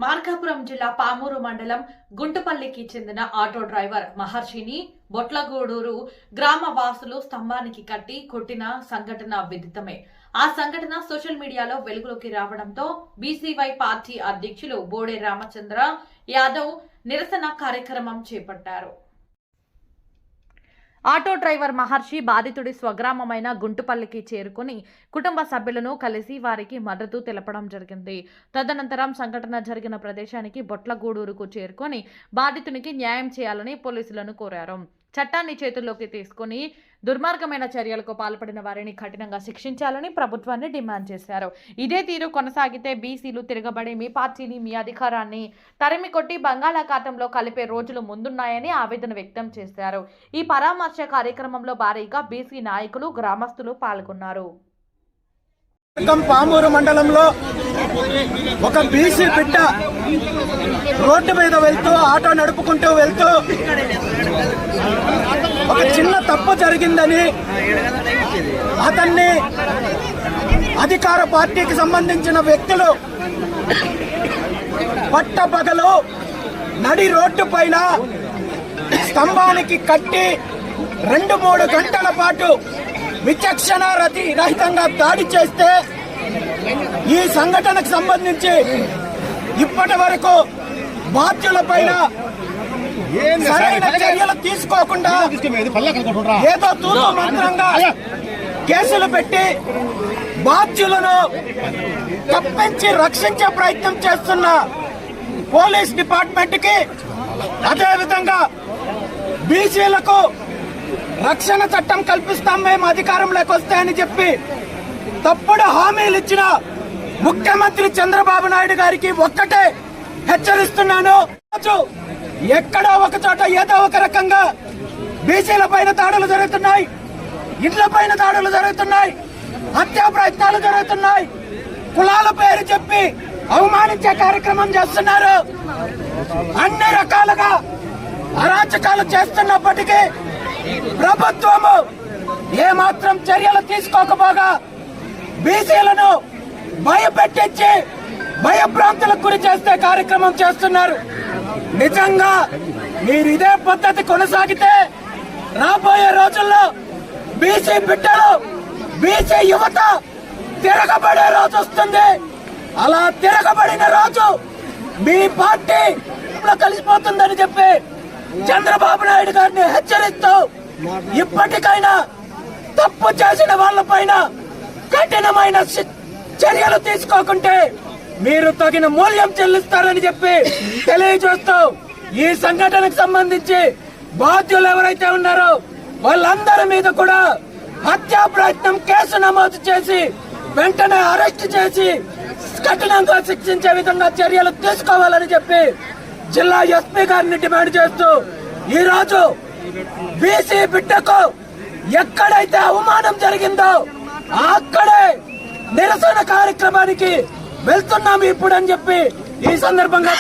మార్కాపురం జిల్లా పామూరు మండలం గుంటుపల్లికి చెందిన ఆటో డ్రైవర్ మహర్షిని బొట్లగూడూరు గ్రామ వాసులు స్తంభానికి కట్టి కొట్టిన సంఘటన విదితమే. ఆ సంఘటన సోషల్ మీడియాలో వెలుగులోకి రావడంతో బీసీవై పార్టీ అధ్యక్షులు బోడే రామచంద్ర యాదవ్ నిరసన కార్యక్రమం చేపట్టారు. ఆటో డ్రైవర్ మహర్షి బాధితుడి స్వగ్రామమైన గుంటుపల్లికి చేరుకుని కుటుంబ సభ్యులను కలిసి వారికి మద్దతు తెలపడం జరిగింది. తదనంతరం సంఘటన జరిగిన ప్రదేశానికి బొట్లగూడూరుకు చేరుకొని బాధితునికి న్యాయం చేయాలని పోలీసులను కోరారు. చట్టాన్ని చేతుల్లోకి తీసుకుని దుర్మార్గమైన చర్యలకు పాల్పడిన వారిని కఠినంగా శిక్షించాలని ప్రభుత్వాన్ని డిమాండ్ చేశారు. ఇదే తీరు కొనసాగితే బీసీలు తిరగబడి మీ పార్టీని, మీ అధికారాన్ని తరిమి కొట్టి బంగాళాఖాతంలో కలిపే రోజులు ముందున్నాయని ఆవేదన వ్యక్తం చేశారు. ఈ పరామర్శ కార్యక్రమంలో భారీగా బీసీ నాయకులు, గ్రామస్తులు పాల్గొన్నారు. పామూరు మండలంలో ఒక బీసీ బిడ్డ రోడ్డు మీద వెళ్తూ ఆటో నడుపుకుంటూ వెళ్తూ ఒక చిన్న తప్పు జరిగిందని అతన్ని అధికార పార్టీకి సంబంధించిన వ్యక్తులు పట్టపగలు నడి రోడ్డు పైన స్తంభానికి కట్టి 2-3 గంటల పాటు విచక్షణ రహితంగా దాడి చేస్తే ఈ సంఘటనకు సంబంధించి ఇప్పటి వరకు బాధ్యులపైన సరైన చర్యలు తీసుకోకుండా ఏదో తూతు మంత్రంగా కేసులు పెట్టి బాధ్యులను తప్పించి రక్షించే ప్రయత్నం చేస్తున్న పోలీస్ డిపార్ట్మెంట్ కి, అదేవిధంగా బీసీలకు రక్షణ చట్టం కల్పిస్తాం మేము అధికారంలోకి వస్తాయని చెప్పి తప్పుడు హామీలు ఇచ్చిన ముఖ్యమంత్రి చంద్రబాబు నాయుడు గారికి ఒక్కటే హెచ్చరిస్తున్నాను. ఎక్కడో ఒక చోట ఏదో ఒక రకంగా బీసీల పైన దాడులు జరుగుతున్నాయి, ఇండ్ల పైన దాడులు జరుగుతున్నాయి, హత్యా ప్రయత్నాలు జరుగుతున్నాయి, కులాల పేరు చెప్పి అవమానించే కార్యక్రమం చేస్తున్నారు. అన్ని రకాలుగా అరాచకాలు చేస్తున్నప్పటికీ ప్రభుత్వము ఏమాత్రం చర్యలు తీసుకోకపోగా బీసీలను భయపెట్టించి భయభ్రాంతులకు గురి చేసే కార్యక్రమం చేస్తున్నారు. నిజంగా మీరు ఇదే పద్ధతి కొనసాగితే రాబోయే రోజుల్లో బీసీ బిడ్డలు, బీసీ యువత తిరగబడే రోజు వస్తుంది. అలా తిరగబడిన రోజు మీ పార్టీ కలిసిపోతుందని చెప్పి చంద్రబాబు నాయుడు గారిని హెచ్చరిస్తూ ఇప్పటికైనా తప్పు చేసిన వాళ్ళపైన కఠినమైన చర్యలు తీసుకోకుంటే మీరు తగిన మూల్యం చెల్లిస్తారని చెప్పి తెలియజేస్తూ ఈ సంఘటనకు సంబంధించి బాధ్యులు ఎవరైతే ఉన్నారో వాళ్ళందరి మీద కూడా హత్యా ప్రయత్నం కేసు నమోదు చేసి వెంటనే అరెస్ట్ చేసి కఠినంగా శిక్షించే విధంగా చర్యలు తీసుకోవాలని చెప్పి జిల్లా ఎస్పీ గారిని డిమాండ్ చేస్తూ ఈ రోజు బీసీ బిడ్డకు ఎక్కడైతే అవమానం జరిగిందో అక్కడే నిరసన కార్యక్రమానికి వెళ్తున్నాము ఇప్పుడు అని చెప్పి ఈ సందర్భంగా